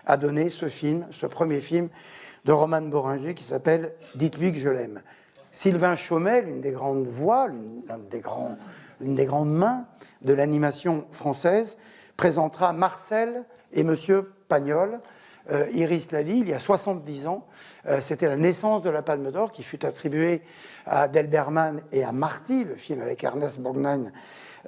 a donné ce film, ce premier film de Romane Beuringer qui s'appelle « Dites-lui que je l'aime ». Sylvain Chaumet, l'une des grandes voix, l'une des grandes mains de l'animation française, présentera Marcel et Monsieur Pagnol. Iris Lally, il y a 70 ans, c'était la naissance de la Palme d'Or qui fut attribuée à Delberman et à Marty, le film avec Ernest Borgnine.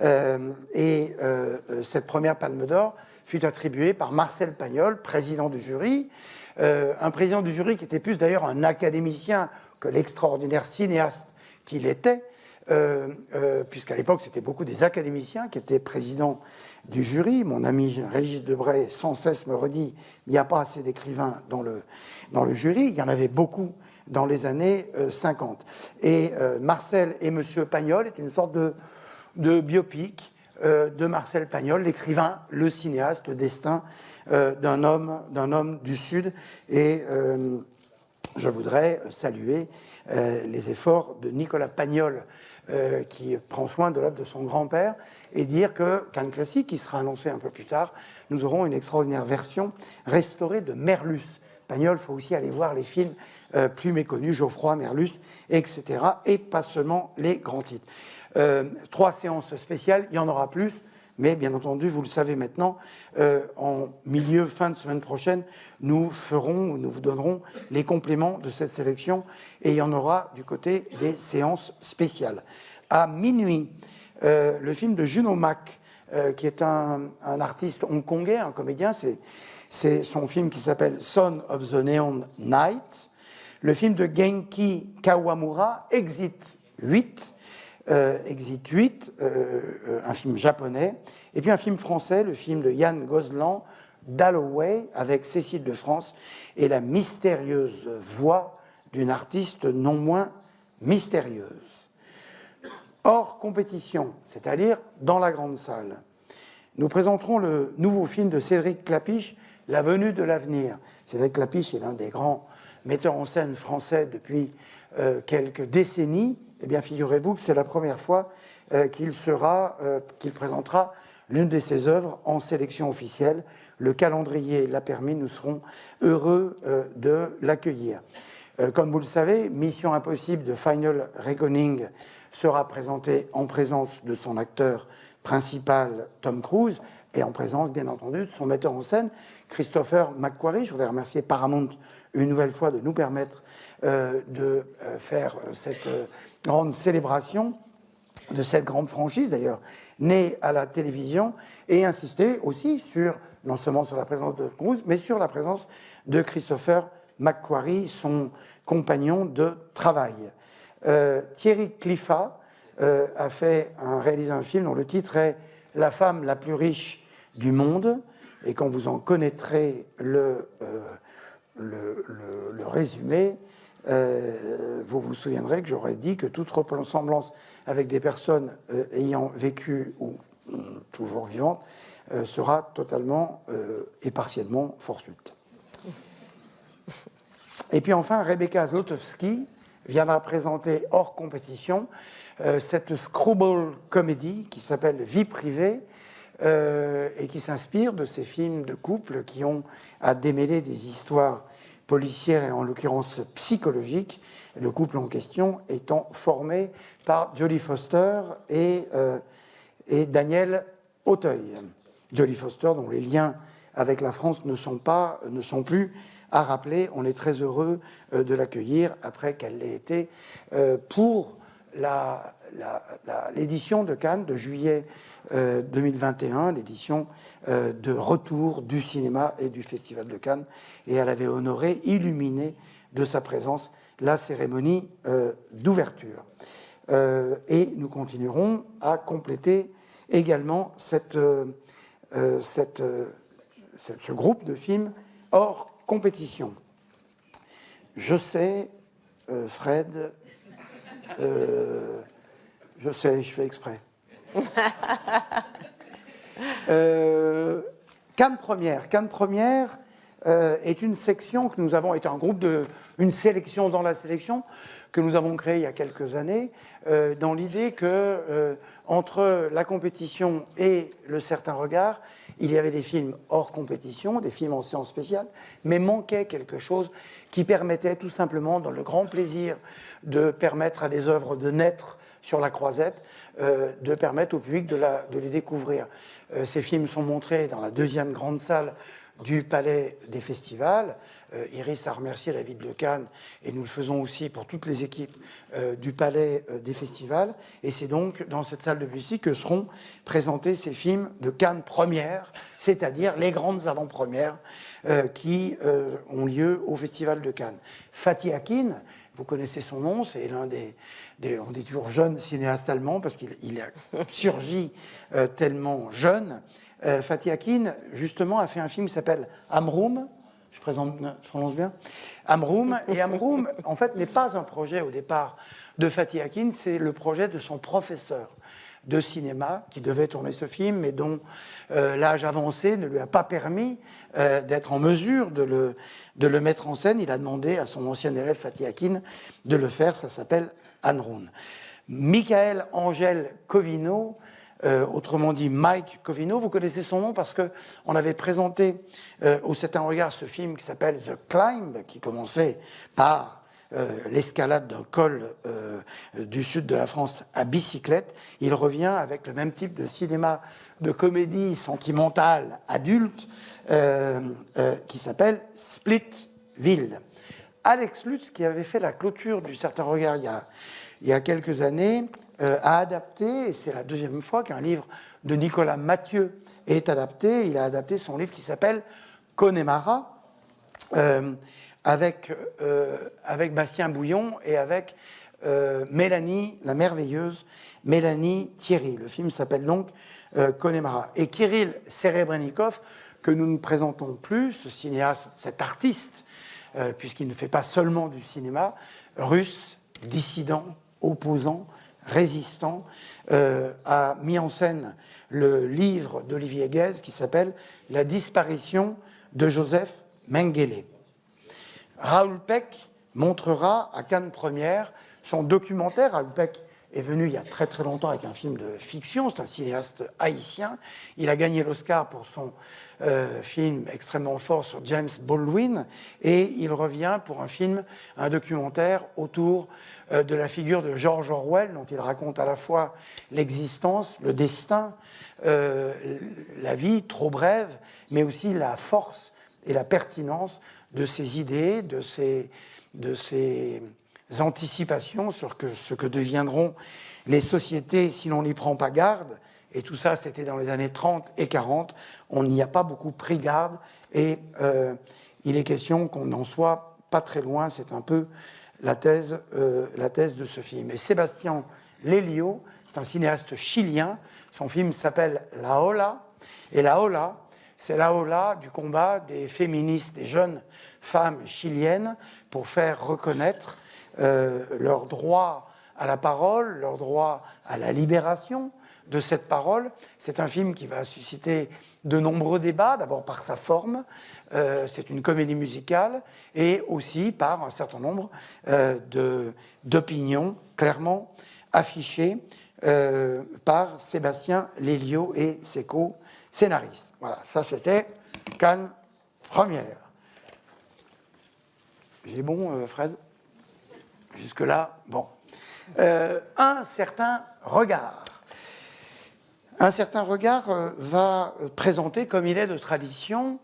Cette première Palme d'Or fut attribuée par Marcel Pagnol, président du jury, un président du jury qui était plus d'ailleurs un académicien que l'extraordinaire cinéaste qu'il était, puisqu'à l'époque c'était beaucoup des académiciens qui étaient présidents du jury. Mon ami Régis Debray sans cesse me redit il n'y a pas assez d'écrivains dans le jury. Il y en avait beaucoup dans les années 50. Et Marcel et Monsieur Pagnol est une sorte de biopic de Marcel Pagnol, l'écrivain, le cinéaste, le destin d'un homme du Sud. Et je voudrais saluer les efforts de Nicolas Pagnol, qui prend soin de l'œuvre de son grand-père, et dire que Cannes Classique, qui sera annoncé un peu plus tard, nous aurons une extraordinaire version restaurée de Merlus. Pagnol, il faut aussi aller voir les films plus méconnus, Geoffroy, Merlus, etc., et pas seulement les grands titres. 3 séances spéciales, il y en aura plus, mais bien entendu, vous le savez maintenant, en milieu, fin de semaine prochaine, nous vous donnerons les compléments de cette sélection, et il y en aura du côté des séances spéciales. À minuit, le film de Juno Mack, qui est un artiste hongkongais, un comédien, c'est son film qui s'appelle Son of the Neon Night. Le film de Genki Kawamura, Exit 8, un film japonais, et puis un film français, le film de Yann Gozlan, Dalloway, avec Cécile de France, et la mystérieuse voix d'une artiste non moins mystérieuse. Hors compétition, c'est-à-dire dans la grande salle, nous présenterons le nouveau film de Cédric Klapisch, La venue de l'avenir. Cédric Klapisch est l'un des grands metteurs en scène français depuis quelques décennies. Eh bien, figurez-vous que c'est la première fois qu'il présentera l'une de ses œuvres en sélection officielle. Le calendrier l'a permis, nous serons heureux de l'accueillir. Comme vous le savez, Mission Impossible de Final Reckoning sera présenté en présence de son acteur principal, Tom Cruise, et en présence, bien entendu, de son metteur en scène, Christopher McQuarrie. Je voudrais remercier Paramount une nouvelle fois de nous permettre de faire cette grande célébration de cette grande franchise, d'ailleurs, née à la télévision, et insister aussi non seulement sur la présence de Cruise, mais sur la présence de Christopher McQuarrie, son compagnon de travail. Thierry Cliffat a réalisé un film dont le titre est « La femme la plus riche du monde », et quand vous en connaîtrez le résumé, vous vous souviendrez que j'aurais dit que toute ressemblance avec des personnes ayant vécu ou toujours vivantes sera totalement et partiellement fortuite. Et puis enfin, Rebecca Zlotowski viendra présenter hors compétition cette screwball comédie qui s'appelle Vie privée et qui s'inspire de ces films de couple qui ont à démêler des histoires policières et en l'occurrence psychologiques, le couple en question étant formé par Jodie Foster et Daniel Auteuil. Jodie Foster, dont les liens avec la France ne sont plus à rappeler. On est très heureux de l'accueillir après qu'elle l'ait été pour l'édition de Cannes de juillet 2021, l'édition de retour du cinéma et du Festival de Cannes, et elle avait honoré, illuminé de sa présence la cérémonie d'ouverture. Et nous continuerons à compléter également ce groupe de films hors compétition. Je sais, Fred, je sais, je fais exprès. Cannes Première est une section que nous avons, est un groupe une sélection dans la sélection que nous avons créée il y a quelques années, dans l'idée que entre la compétition et le certain regard, il y avait des films hors compétition, des films en séance spéciale, mais manquait quelque chose qui permettait tout simplement, dans le grand plaisir de permettre à des œuvres de naître sur la croisette, de permettre au public de les découvrir. Ces films sont montrés dans la deuxième grande salle du Palais des Festivals. Iris a remercié la ville de Cannes, et nous le faisons aussi pour toutes les équipes du Palais des Festivals. Et c'est donc dans cette salle de Bussy que seront présentés ces films de Cannes première, c'est-à-dire les grandes avant-premières qui ont lieu au Festival de Cannes. Fatih Akin, vous connaissez son nom, c'est l'un on dit toujours jeune cinéaste allemand parce qu'il a surgi tellement jeune. Fatih Akin, justement, a fait un film qui s'appelle Amroum. Je prononce bien Amroum. Et Amroum, en fait, n'est pas un projet au départ de Fatih Akin, c'est le projet de son professeur de cinéma qui devait tourner ce film, mais dont l'âge avancé ne lui a pas permis d'être en mesure de le mettre en scène. Il a demandé à son ancien élève Fatih Akin de le faire. Ça s'appelle Amroum. Michael Angel Covino, autrement dit Mike Covino, vous connaissez son nom parce qu'on avait présenté au C'est un regard ce film qui s'appelle The Climb, qui commençait par l'escalade d'un col du sud de la France à bicyclette. Il revient avec le même type de cinéma de comédie sentimentale adulte qui s'appelle Splitville. Alex Lutz, qui avait fait la clôture du Certain Regard il y a quelques années, a adapté, et c'est la deuxième fois qu'un livre de Nicolas Mathieu est adapté. Il a adapté son livre qui s'appelle Connemara, avec Bastien Bouillon et avec Mélanie, la merveilleuse Mélanie Thierry. Le film s'appelle donc Connemara. Et Kirill Serebrennikov, que nous ne présentons plus, ce cinéaste, cet artiste, puisqu'il ne fait pas seulement du cinéma, russe, dissident, opposant, résistant, a mis en scène le livre d'Olivier Guèze qui s'appelle « La disparition de Joseph Mengele ». Raoul Peck montrera à Cannes Première son documentaire. Raoul Peck est venu il y a très très longtemps avec un film de fiction, c'est un cinéaste haïtien. Il a gagné l'Oscar pour son film extrêmement fort sur James Baldwin, et il revient pour un documentaire autour de la figure de George Orwell, dont il raconte à la fois l'existence, le destin, la vie trop brève, mais aussi la force et la pertinence de ses idées, de ses anticipations sur ce que deviendront les sociétés si l'on n'y prend pas garde. Et tout ça, c'était dans les années 30 et 40. On n'y a pas beaucoup pris garde, et il est question qu'on n'en soit pas très loin. C'est un peu la thèse de ce film. Et Sébastien Lelio, c'est un cinéaste chilien. Son film s'appelle La Ola. Et La Ola, c'est la ola du combat des féministes, des jeunes femmes chiliennes, pour faire reconnaître leur droit à la parole, leur droit à la libération de cette parole. C'est un film qui va susciter de nombreux débats, d'abord par sa forme, c'est une comédie musicale, et aussi par un certain nombre d'opinions clairement affichées par Sébastien Lelio et ses co-scénaristes. Voilà, ça c'était Cannes Première. J'ai bon, Fred? Jusque-là, bon. Un certain regard. Un certain regard va présenter, comme il est de tradition,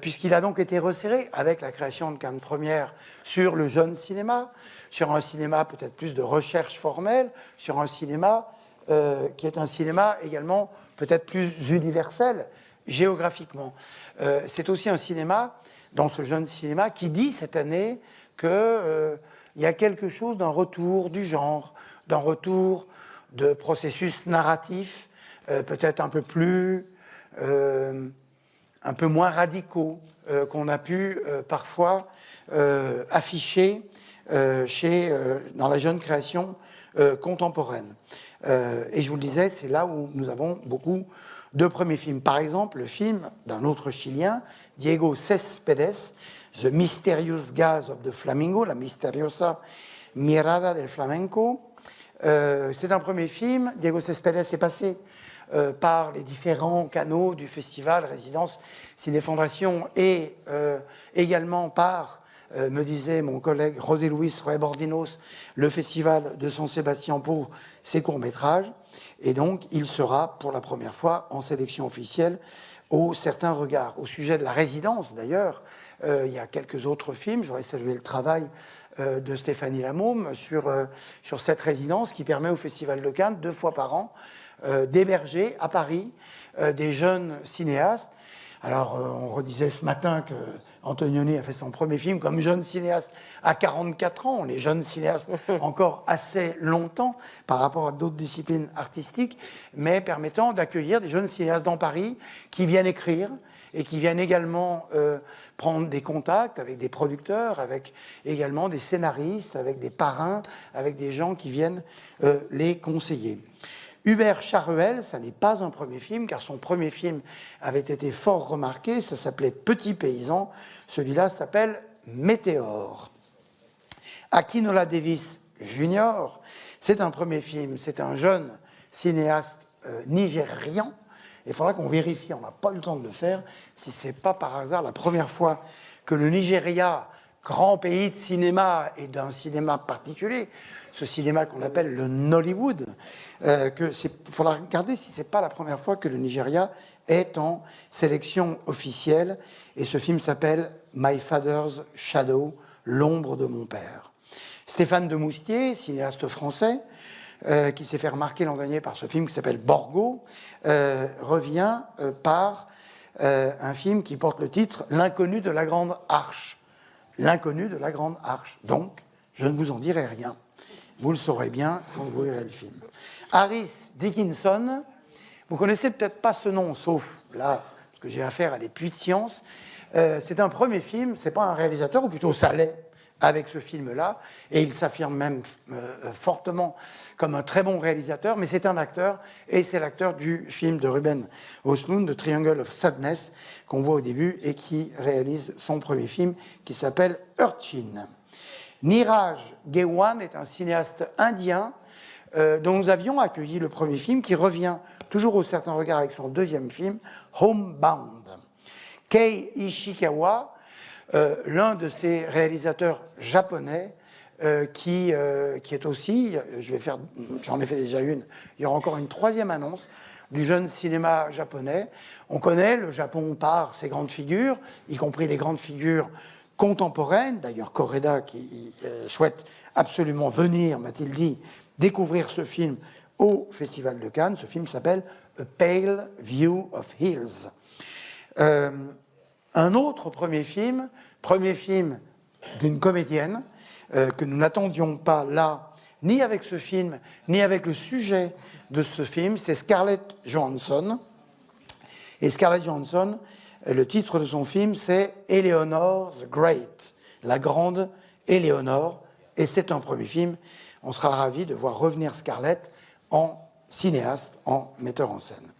puisqu'il a donc été resserré avec la création de Cannes Première sur le jeune cinéma, sur un cinéma peut-être plus de recherche formelle, sur un cinéma qui est un cinéma également peut-être plus universel géographiquement. C'est aussi un cinéma, dans ce jeune cinéma, qui dit cette année qu'il y a quelque chose d'un retour du genre, d'un retour de processus narratifs, peut-être un peu plus, un peu moins radicaux qu'on a pu parfois afficher dans la jeune création contemporaine. Et je vous le disais, c'est là où nous avons beaucoup de premiers films. Par exemple, le film d'un autre Chilien, Diego Céspedes, The Mysterious Gaze of the Flamingo, la misteriosa mirada del flamenco. C'est un premier film. Diego Céspedes est passé par les différents canaux du festival Résidence Ciné Fondation et également par, me disait mon collègue José Luis Rebordinos, le festival de San Sébastien pour ses courts-métrages. Et donc, il sera pour la première fois en sélection officielle au Certains Regards. Au sujet de la résidence, d'ailleurs, il y a quelques autres films. J'aurais salué le travail de Stéphanie Lamaume sur cette résidence qui permet au Festival de Cannes, 2 fois par an, d'héberger à Paris des jeunes cinéastes. Alors, on redisait ce matin que Antonioni a fait son premier film comme jeune cinéaste à 44 ans. Les jeunes cinéastes encore assez longtemps par rapport à d'autres disciplines artistiques, mais permettant d'accueillir des jeunes cinéastes dans Paris qui viennent écrire et qui viennent également prendre des contacts avec des producteurs, avec également des scénaristes, avec des parrains, avec des gens qui viennent les conseiller. Hubert Charuel, ça n'est pas un premier film, car son premier film avait été fort remarqué, ça s'appelait Petit Paysan, celui-là s'appelle Météore. Akinola Davis Jr., c'est un premier film, c'est un jeune cinéaste nigérian. Il faudra qu'on vérifie, on n'a pas eu le temps de le faire, si ce n'est pas par hasard la première fois que le Nigeria, grand pays de cinéma et d'un cinéma particulier, ce cinéma qu'on appelle le Nollywood, il faudra regarder si ce n'est pas la première fois que le Nigeria est en sélection officielle. Et ce film s'appelle My Father's Shadow, l'ombre de mon père. Stéphane Demoustier, cinéaste français, qui s'est fait remarquer l'an dernier par ce film qui s'appelle Borgo, revient par un film qui porte le titre L'inconnu de la Grande Arche. L'inconnu de la Grande Arche. Donc, je ne vous en dirai rien. Vous le saurez bien quand vous verrez le film. Harris Dickinson, vous connaissez peut-être pas ce nom, sauf là, parce que j'ai affaire à des puits de science. C'est un premier film, c'est pas un réalisateur, ou plutôt ça l'est, avec ce film-là, et il s'affirme même fortement comme un très bon réalisateur, mais c'est un acteur, et c'est l'acteur du film de Ruben Östlund, The Triangle of Sadness, qu'on voit au début, et qui réalise son premier film, qui s'appelle Urchin. Niraj Gewan est un cinéaste indien dont nous avions accueilli le premier film, qui revient toujours au Certain Regard avec son deuxième film, Homebound. Kei Ishikawa, l'un de ces réalisateurs japonais qui est aussi, j'en ai fait déjà une, il y aura encore une troisième annonce du jeune cinéma japonais. On connaît le Japon par ses grandes figures, y compris les grandes figures contemporaine, d'ailleurs Koreda qui souhaite absolument venir, m'a-t-il dit, découvrir ce film au Festival de Cannes. Ce film s'appelle A Pale View of Hills. Un autre premier film d'une comédienne que nous n'attendions pas là, ni avec ce film, ni avec le sujet de ce film, c'est Scarlett Johansson. Et Scarlett Johansson, le titre de son film, c'est Eleanor the Great, la grande Éléonore, et c'est un premier film. On sera ravis de voir revenir Scarlett en cinéaste, en metteur en scène.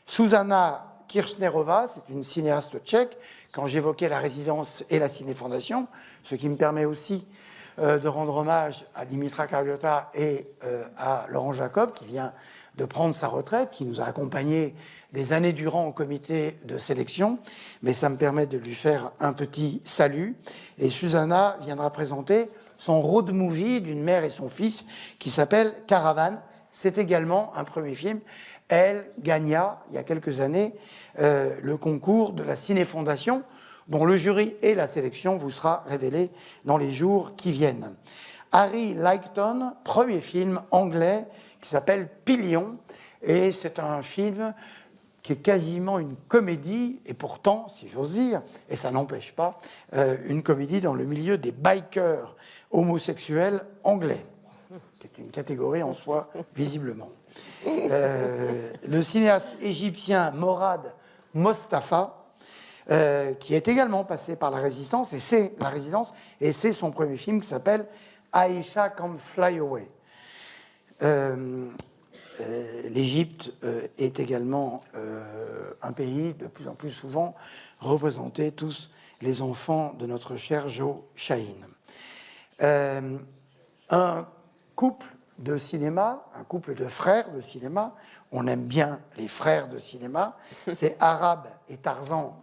Zuzana Kirchnerova, c'est une cinéaste tchèque, quand j'évoquais la résidence et la Ciné-Fondation, ce qui me permet aussi de rendre hommage à Dimitra Karliota et à Laurent Jacob, qui vient de prendre sa retraite, qui nous a accompagnés des années durant au comité de sélection, mais ça me permet de lui faire un petit salut. Et Susanna viendra présenter son road movie d'une mère et son fils qui s'appelle Caravane. C'est également un premier film. Elle gagna, il y a quelques années, le concours de la Ciné-Fondation, dont le jury et la sélection vous sera révélé dans les jours qui viennent. Harry Lightton, premier film anglais qui s'appelle Pillion, et c'est un film qui est quasiment une comédie, et pourtant, si j'ose dire, et ça n'empêche pas, une comédie dans le milieu des bikers homosexuels anglais, qui est une catégorie en soi, visiblement. Le cinéaste égyptien Morad Mostafa, qui est également passé par la Résidence, et c'est son premier film qui s'appelle Aisha Can't Fly Away. L'Égypte est également un pays de plus en plus souvent représenté, tous les enfants de notre cher Joe Chahine. Un couple de cinéma, un couple de frères de cinéma, on aime bien les frères de cinéma, c'est Arabe et Tarzan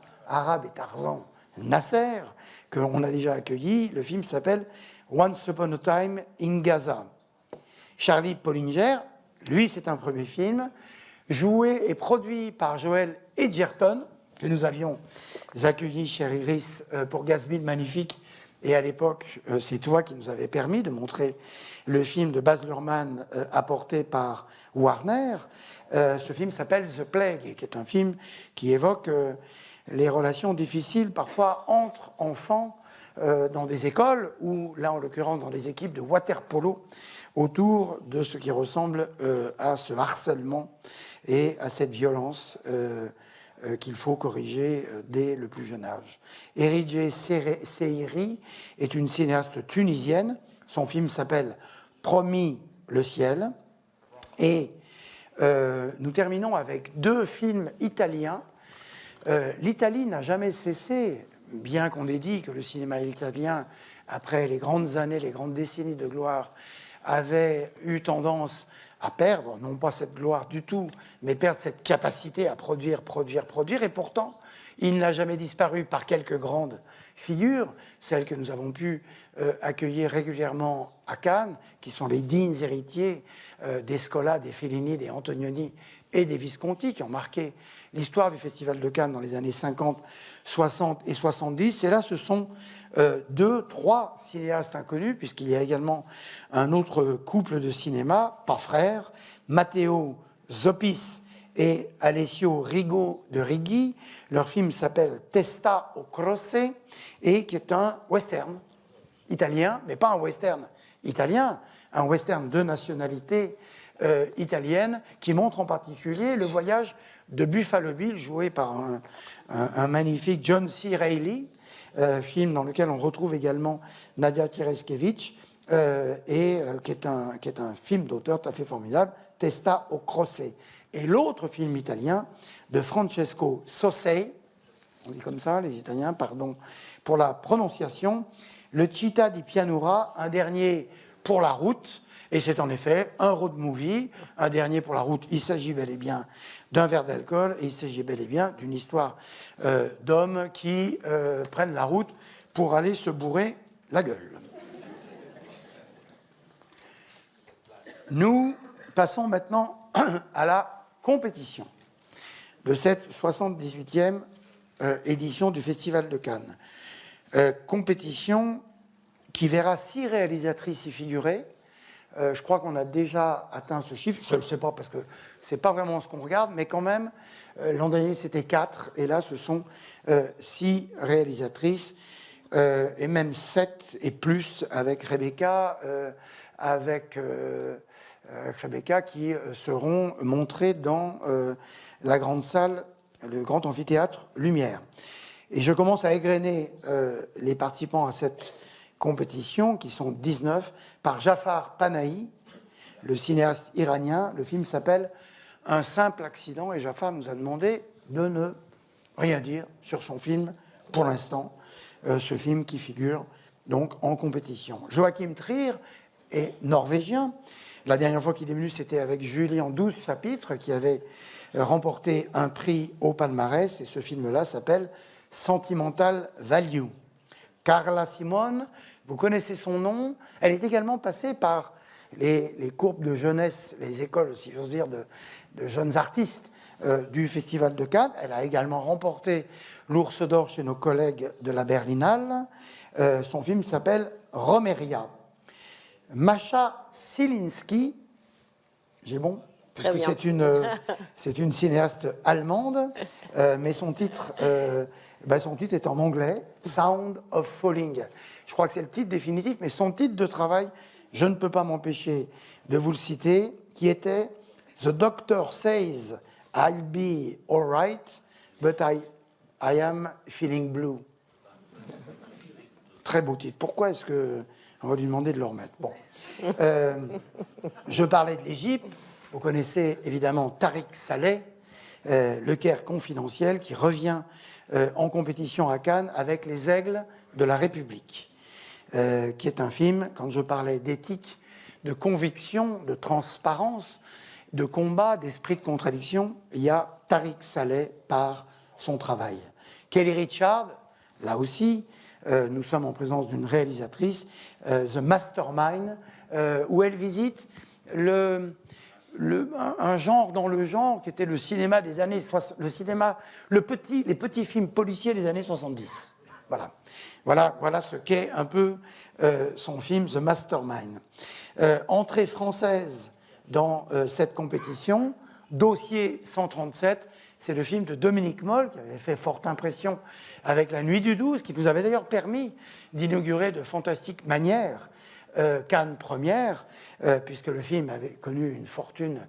Nasser, qu'on a déjà accueilli. Le film s'appelle Once Upon a Time in Gaza. Charlie Pollinger, lui, c'est un premier film, joué et produit par Joel Edgerton, que nous avions accueilli, cher Iris, pour Gatsby le Magnifique. Et à l'époque, c'est toi qui nous avais permis de montrer le film de Baz Luhrmann apporté par Warner. Ce film s'appelle The Plague, qui est un film qui évoque les relations difficiles, parfois entre enfants, dans des écoles, ou là, en l'occurrence, dans des équipes de water-polo, autour de ce qui ressemble à ce harcèlement et à cette violence qu'il faut corriger dès le plus jeune âge. Eridje Seiri est une cinéaste tunisienne. Son film s'appelle Promis le ciel. Et nous terminons avec 2 films italiens. L'Italie n'a jamais cessé, bien qu'on ait dit que le cinéma italien, après les grandes années, les grandes décennies de gloire, avait eu tendance à perdre, non pas cette gloire du tout, mais perdre cette capacité à produire. Et pourtant, il n'a jamais disparu par quelques grandes figures, celles que nous avons pu accueillir régulièrement à Cannes, qui sont les dignes héritiers des Scola, des Fellini, des Antonioni et des Visconti, qui ont marqué l'histoire du Festival de Cannes dans les années 50, 60 et 70. Et là, ce sont 2, 3 cinéastes inconnus, puisqu'il y a également un autre couple de cinéma, pas frères, Matteo Zoppis et Alessio Rigo de Righi. Leur film s'appelle Testa o Croce, et qui est un western italien, mais pas un western italien, un western de nationalité italienne, qui montre en particulier le voyage de Buffalo Bill, joué par un magnifique John C. Reilly, film dans lequel on retrouve également Nadia Tereskevich, qui est un film d'auteur tout à fait formidable, Testa o Croce. Et l'autre film italien de Francesco Sossei, on dit comme ça, les Italiens, pardon pour la prononciation, le Città di Pianura, un dernier pour la route, et c'est en effet un road movie, un dernier pour la route. Il s'agit bel et bien d'un verre d'alcool, et il s'agit bel et bien d'une histoire d'hommes qui prennent la route pour aller se bourrer la gueule. Nous passons maintenant à la compétition de cette 78e édition du Festival de Cannes. Compétition qui verra 6 réalisatrices y figurer. Je crois qu'on a déjà atteint ce chiffre. Je ne le sais pas parce que ce n'est pas vraiment ce qu'on regarde, mais quand même, l'an dernier c'était 4, et là ce sont 6 réalisatrices, et même 7 et plus avec Rebecca, qui seront montrées dans la grande salle, le grand amphithéâtre Lumière. Et je commence à égrener les participants à cette compétition, qui sont 19, par Jafar Panahi, le cinéaste iranien. Le film s'appelle Un simple accident, et Jafar nous a demandé de ne rien dire sur son film pour l'instant, ce film qui figure donc en compétition. Joachim Trier est norvégien. La dernière fois qu'il est venu, c'était avec Julie en 12 chapitres, qui avait remporté un prix au palmarès, et ce film-là s'appelle Sentimental Value. Carla Simone, vous connaissez son nom, elle est également passée par les courbes de jeunesse, les écoles, si j'ose dire, de jeunes artistes du Festival de Cannes. Elle a également remporté l'Ours d'Or chez nos collègues de la Berlinale. Son film s'appelle Romeria. Masha Sielinski, j'ai bon, parce que c'est une cinéaste allemande, mais son titre est en anglais, Sound of Falling. Je crois que c'est le titre définitif, mais son titre de travail, je ne peux pas m'empêcher de vous le citer, qui était The Doctor Says I'll be all right, but I am feeling blue. Très beau titre. Pourquoi est-ce que on va lui demander de le remettre? Bon. Je parlais de l'Égypte. Vous connaissez évidemment Tariq Saleh, Le Caire confidentiel, qui revient en compétition à Cannes avec Les Aigles de la République, qui est un film, quand je parlais d'éthique, de conviction, de transparence, de combat, d'esprit de contradiction, il y a Tariq Saleh par son travail. Kelly Richard, là aussi, nous sommes en présence d'une réalisatrice, The Mastermind, où elle visite un genre dans le genre qui était le cinéma des années 60, les petits films policiers des années 70. Voilà ce qu'est un peu son film The Mastermind. Entrée française dans cette compétition, Dossier 137, c'est le film de Dominique Moll qui avait fait forte impression avec La Nuit du 12, qui nous avait d'ailleurs permis d'inaugurer de fantastiques manières Cannes première, puisque le film avait connu une fortune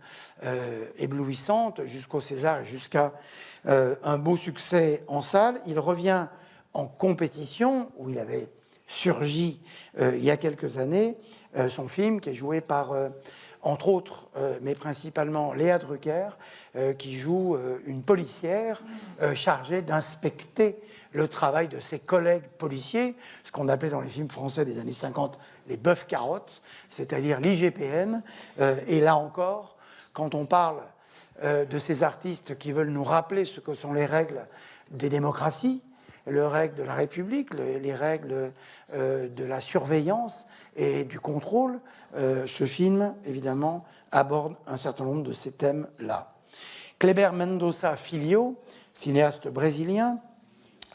éblouissante jusqu'au César et jusqu'à un beau succès en salle. Il revient en compétition, où il avait surgi il y a quelques années, son film qui est joué par, entre autres, mais principalement Léa Drucker, qui joue une policière chargée d'inspecter le travail de ses collègues policiers, ce qu'on appelait dans les films français des années 50 les bœufs carottes, c'est-à-dire l'IGPN. Et là encore, quand on parle de ces artistes qui veulent nous rappeler ce que sont les règles des démocraties, les règles de la République, les règles de la surveillance et du contrôle, ce film, évidemment, aborde un certain nombre de ces thèmes-là. Kleber Mendonça Filho, cinéaste brésilien,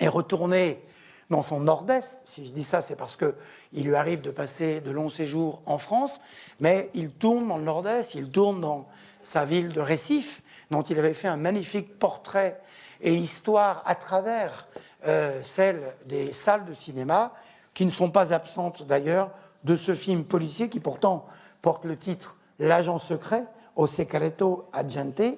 est retourné dans son nord-est. Si je dis ça, c'est parce qu'il lui arrive de passer de longs séjours en France, mais il tourne dans le nord-est, il tourne dans sa ville de Recife, dont il avait fait un magnifique portrait et histoire à travers celle des salles de cinéma, qui ne sont pas absentes d'ailleurs de ce film policier qui pourtant porte le titre L'agent secret, O Secreto Agente.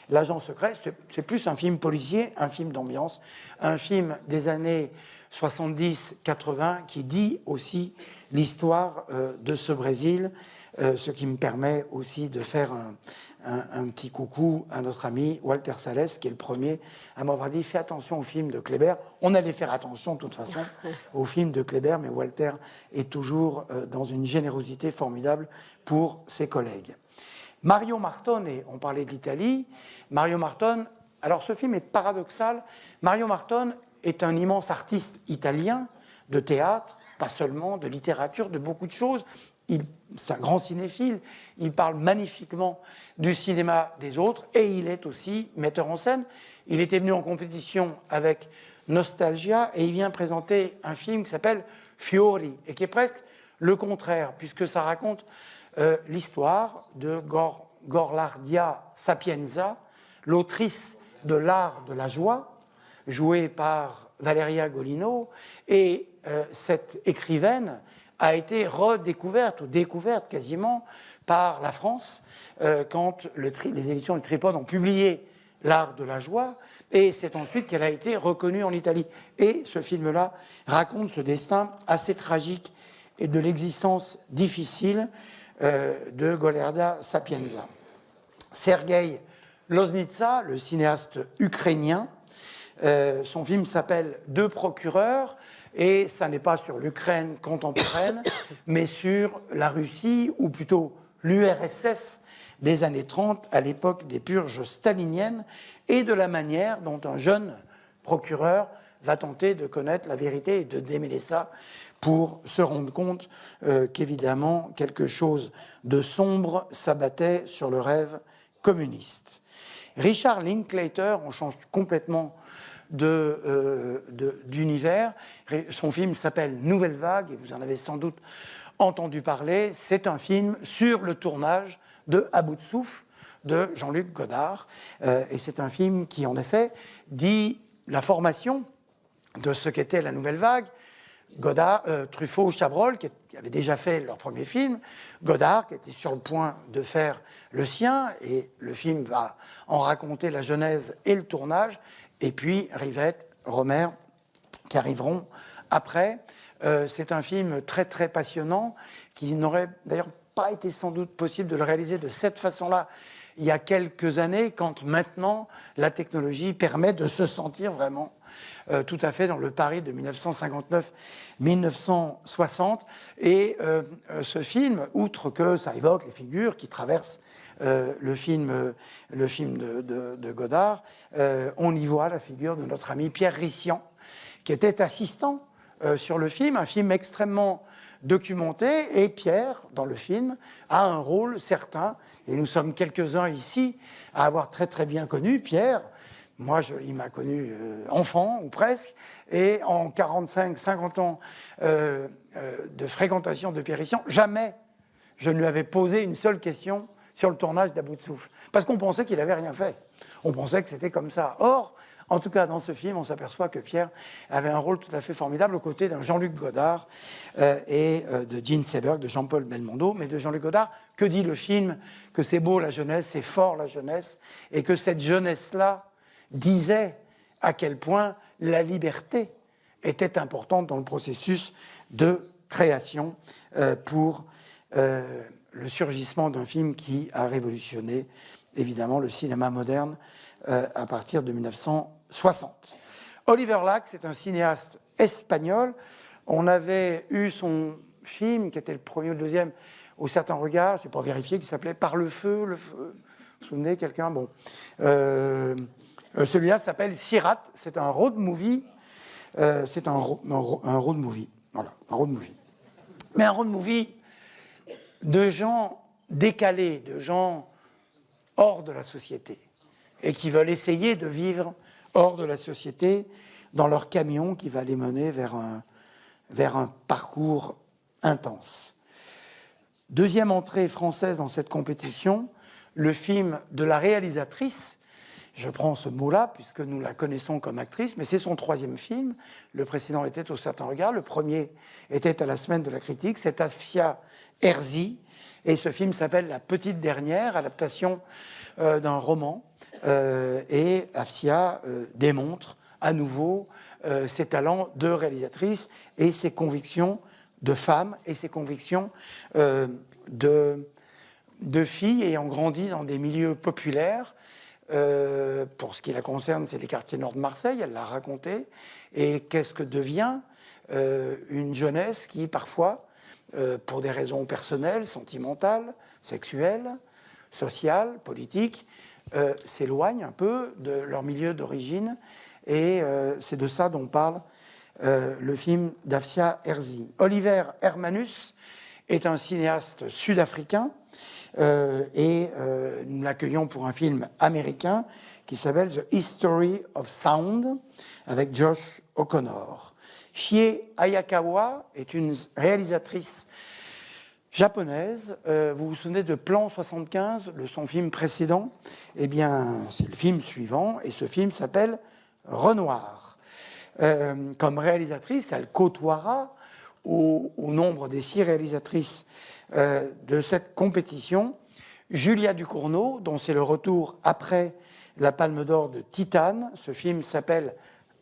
L'agent secret, c'est plus un film policier, un film d'ambiance, un film des années 70-80 qui dit aussi l'histoire de ce Brésil, ce qui me permet aussi de faire un petit coucou à notre ami Walter Salles, qui est le premier à m'avoir dit « Fais attention au film de Kleber ». On allait faire attention de toute façon au film de Kleber, mais Walter est toujours dans une générosité formidable pour ses collègues. Mario Martone, on parlait de l'Italie, Mario Martone, alors ce film est paradoxal, Mario Martone est un immense artiste italien de théâtre, pas seulement, de littérature, de beaucoup de choses. C'est un grand cinéphile, il parle magnifiquement du cinéma des autres et il est aussi metteur en scène. Il était venu en compétition avec Nostalgia et il vient présenter un film qui s'appelle Fiori et qui est presque le contraire, puisque ça raconte l'histoire de Gorlardia Sapienza, l'autrice de L'art de la joie, jouée par Valeria Golino, et cette écrivaine a été redécouverte, ou découverte quasiment, par la France, quand les éditions du Tripode ont publié L'art de la joie, et c'est ensuite qu'elle a été reconnue en Italie. Et ce film-là raconte ce destin assez tragique et de l'existence difficile de Golardia Sapienza. Sergueï Loznitsa, le cinéaste ukrainien, son film s'appelle Deux procureurs, et ça n'est pas sur l'Ukraine contemporaine, mais sur la Russie, ou plutôt l'URSS des années 30, à l'époque des purges staliniennes, et de la manière dont un jeune procureur va tenter de connaître la vérité et de démêler ça pour se rendre compte qu'évidemment quelque chose de sombre s'abattait sur le rêve communiste. Richard Linklater, on change complètement d'univers. Son film s'appelle Nouvelle Vague, et vous en avez sans doute entendu parler. C'est un film sur le tournage de À bout de souffle de Jean-Luc Godard. Et c'est un film qui, en effet, dit la formation de ce qu'était la Nouvelle Vague. Godard, Truffaut, Chabrol, qui avaient déjà fait leur premier film, Godard, qui était sur le point de faire le sien, et le film va en raconter la genèse et le tournage, et puis Rivette, Romer, qui arriveront après. C'est un film très très passionnant, qui n'aurait d'ailleurs pas été sans doute possible de le réaliser de cette façon-là il y a quelques années, quand maintenant la technologie permet de se sentir vraiment tout à fait dans le Paris de 1959-1960. Et ce film, outre que ça évoque les figures qui traversent le film de Godard, on y voit la figure de notre ami Pierre Rissian, qui était assistant sur le film, un film extrêmement documenté, et Pierre, dans le film, a un rôle certain, et nous sommes quelques-uns ici à avoir très très bien connu Pierre. Moi, il m'a connu enfant, ou presque, et en 45-50 ans de fréquentation de Pierre Rissian, jamais je ne lui avais posé une seule question sur le tournage d'À bout de souffle, parce qu'on pensait qu'il n'avait rien fait. On pensait que c'était comme ça. Or, en tout cas, dans ce film, on s'aperçoit que Pierre avait un rôle tout à fait formidable aux côtés d'un Jean-Luc Godard et de Jean Seberg, de Jean-Paul Belmondo. Mais de Jean-Luc Godard, que dit le film? Que c'est beau la jeunesse, c'est fort la jeunesse, et que cette jeunesse-là disait à quel point la liberté était importante dans le processus de création pour le surgissement d'un film qui a révolutionné, évidemment, le cinéma moderne à partir de 1960. Oliver Lack, c'est un cinéaste espagnol. On avait eu son film, qui était le premier ou le deuxième, au Certain Regard, je n'ai pas vérifié, qui s'appelait Par le feu, le feu. Vous vous souvenez, quelqu'un? Bon. Celui-là s'appelle Sirat, c'est un road movie. C'est un road movie. Voilà, un road movie. Mais un road movie de gens décalés, de gens hors de la société, et qui veulent essayer de vivre hors de la société dans leur camion qui va les mener vers un parcours intense. Deuxième entrée française dans cette compétition, le film de la réalisatrice. Je prends ce mot-là puisque nous la connaissons comme actrice, mais c'est son troisième film. Le précédent était au Certain Regard, le premier était à la Semaine de la Critique, c'est Afsia Herzi, et ce film s'appelle La Petite Dernière, adaptation d'un roman, et Afsia démontre à nouveau ses talents de réalisatrice et ses convictions de femme et ses convictions de fille ayant grandi dans des milieux populaires. Pour ce qui la concerne, c'est les quartiers nord de Marseille, elle l'a raconté. Et qu'est-ce que devient une jeunesse qui, parfois, pour des raisons personnelles, sentimentales, sexuelles, sociales, politiques, s'éloigne un peu de leur milieu d'origine. Et c'est de ça dont parle le film d'Afsia Herzi. Oliver Hermanus est un cinéaste sud-africain et nous l'accueillons pour un film américain qui s'appelle The History of Sound avec Josh O'Connor. Chie Hayakawa est une réalisatrice japonaise. Vous vous souvenez de Plan 75, son film précédent? Eh bien, c'est le film suivant, et ce film s'appelle Renoir. Comme réalisatrice, elle côtoiera au nombre des 6 réalisatrices de cette compétition Julia Ducournau, dont c'est le retour après la Palme d'Or de Titane. Ce film s'appelle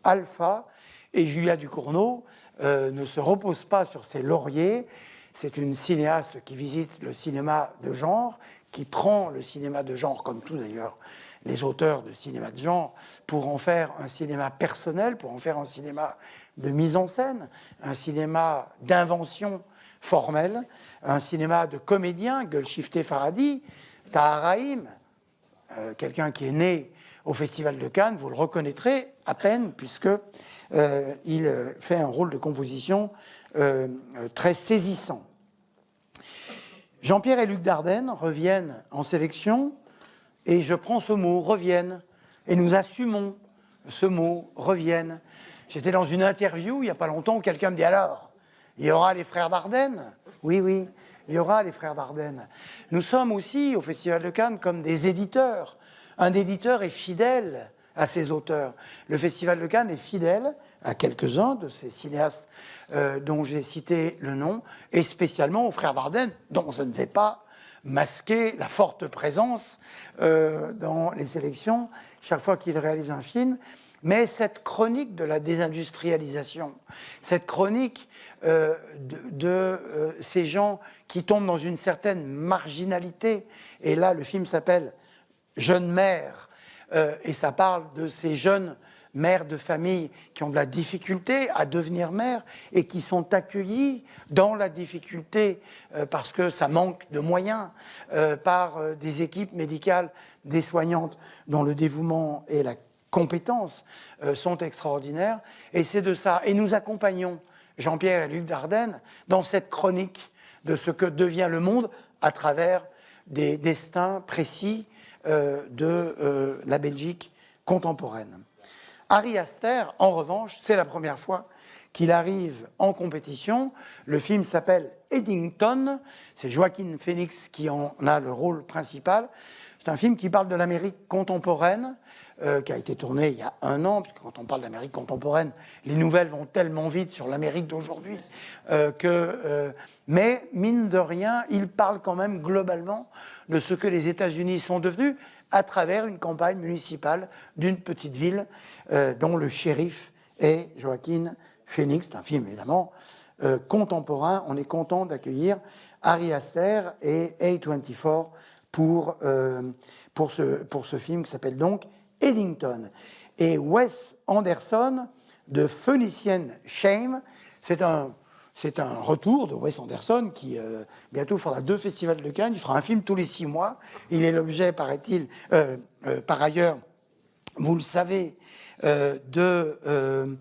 Alpha, et Julia Ducournau ne se repose pas sur ses lauriers. C'est une cinéaste qui visite le cinéma de genre, qui prend le cinéma de genre, comme tout d'ailleurs les auteurs de cinéma de genre, pour en faire un cinéma personnel, pour en faire un cinéma de mise en scène, un cinéma d'invention formelle, un cinéma de comédien, Golshifteh Farhadi, Tahar Rahim, quelqu'un qui est né au Festival de Cannes, vous le reconnaîtrez à peine, puisqu'il fait un rôle de composition très saisissant. Jean-Pierre et Luc Dardenne reviennent en sélection, et je prends ce mot, reviennent, et nous assumons ce mot, reviennent. J'étais dans une interview il n'y a pas longtemps où quelqu'un me dit « Alors, il y aura les frères Dardenne ?» Oui, oui, il y aura les frères Dardenne. Nous sommes aussi au Festival de Cannes comme des éditeurs. Un éditeur est fidèle à ses auteurs. Le Festival de Cannes est fidèle à quelques-uns de ces cinéastes dont j'ai cité le nom, et spécialement aux frères Dardenne, dont je ne vais pas masquer la forte présence dans les sélections chaque fois qu'ils réalisent un film. Mais cette chronique de la désindustrialisation, cette chronique de ces gens qui tombent dans une certaine marginalité, et là le film s'appelle Jeune mère, et ça parle de ces jeunes mères de famille qui ont de la difficulté à devenir mères et qui sont accueillies dans la difficulté parce que ça manque de moyens par des équipes médicales, des soignantes dont le dévouement et la compétence sont extraordinaires. Et c'est de ça. Et nous accompagnons Jean-Pierre et Luc Dardenne dans cette chronique de ce que devient le monde à travers des destins précis de la Belgique contemporaine. Ari Aster, en revanche, c'est la première fois qu'il arrive en compétition. Le film s'appelle Eddington, c'est Joaquin Phoenix qui en a le rôle principal. C'est un film qui parle de l'Amérique contemporaine, qui a été tourné il y a 1 an, parce que quand on parle d'Amérique contemporaine, les nouvelles vont tellement vite sur l'Amérique d'aujourd'hui, mais mine de rien, il parle quand même globalement de ce que les États-Unis sont devenus à travers une campagne municipale d'une petite ville dont le shérif est Joaquin Phoenix. C'est un film évidemment contemporain. On est content d'accueillir Ari Aster et A24 pour ce film qui s'appelle donc Eddington. Et Wes Anderson de Phoenician Shame, c'est un retour de Wes Anderson qui bientôt fera 2 festivals de Cannes. Il fera un film tous les 6 mois. Il est l'objet, paraît-il, par ailleurs, vous le savez, d'une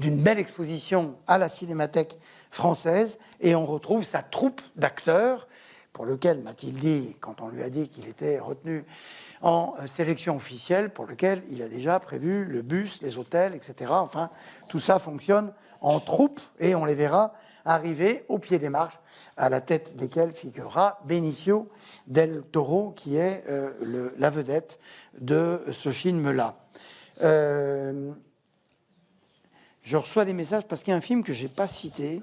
belle exposition à la Cinémathèque française. Et on retrouve sa troupe d'acteurs, pour lequel, m'a-t-il dit, quand on lui a dit qu'il était retenu en sélection officielle, pour lequel il a déjà prévu le bus, les hôtels, etc. Enfin, tout ça fonctionne en troupe et on les verra arriver au pied des marches, à la tête desquels figurera Benicio del Toro, qui est la vedette de ce film-là. Je reçois des messages parce qu'il y a un film que je n'ai pas cité.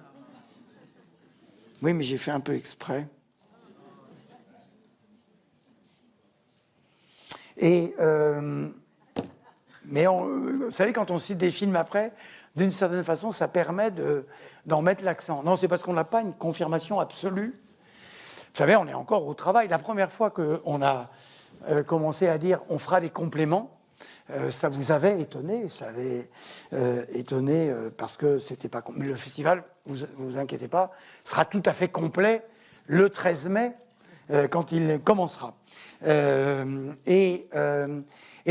Oui, mais j'ai fait un peu exprès. Et mais vous savez, quand on cite des films après, d'une certaine façon, ça permet d'en mettre l'accent. Non, c'est parce qu'on n'a pas une confirmation absolue. Vous savez, on est encore au travail. La première fois qu'on a commencé à dire on fera des compléments, ça vous avait étonné. Ça avait étonné parce que c'était pas... Mais le festival, vous inquiétez pas, sera tout à fait complet le 13 mai, quand il commencera. Et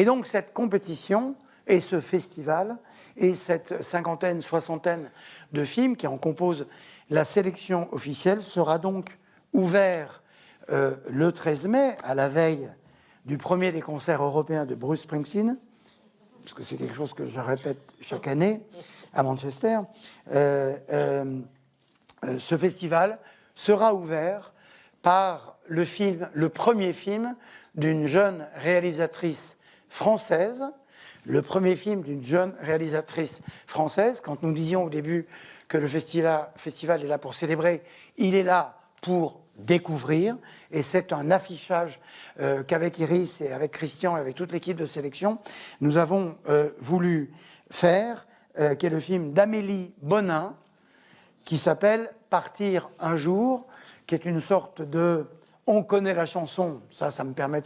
donc cette compétition et ce festival et cette cinquantaine, soixantaine de films qui en composent la sélection officielle sera donc ouvert le 13 mai, à la veille du premier des concerts européens de Bruce Springsteen, parce que c'est quelque chose que je répète chaque année à Manchester. Ce festival sera ouvert par le premier film d'une jeune réalisatrice française. Le premier film d'une jeune réalisatrice française. Quand nous disions au début que le festival est là pour célébrer, il est là pour découvrir. Et c'est un affichage qu'avec Iris et avec Christian et avec toute l'équipe de sélection, nous avons voulu faire, qui est le film d'Amélie Bonin, qui s'appelle « Partir un jour », qui est une sorte de... On connaît la chanson, ça me permet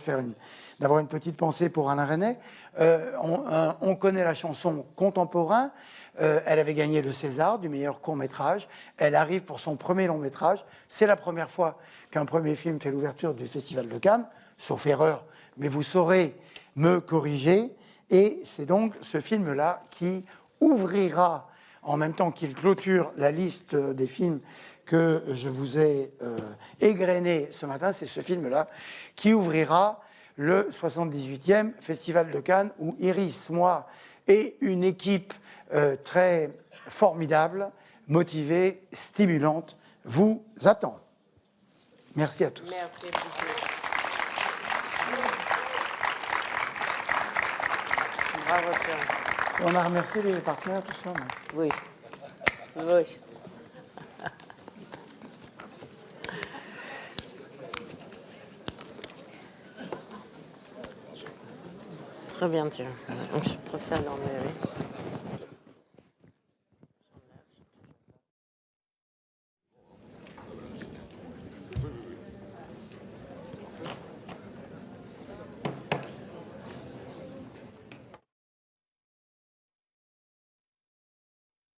d'avoir une petite pensée pour Alain Resnais. On connaît la chanson contemporain. Elle avait gagné le César du meilleur court-métrage. Elle arrive pour son premier long-métrage. C'est la première fois qu'un premier film fait l'ouverture du Festival de Cannes, sauf erreur, mais vous saurez me corriger. Et c'est donc ce film-là qui ouvrira, en même temps qu'il clôture la liste des films que je vous ai égrené ce matin, c'est ce film-là qui ouvrira le 78e Festival de Cannes, où Iris, moi et une équipe très formidable, motivée, stimulante, vous attend. Merci à tous. Merci beaucoup. Bravo, Pierre. On a remercié les partenaires, tout ça. Mais... Oui. Oui. Très bien, tiens. Je préfère l'enlever.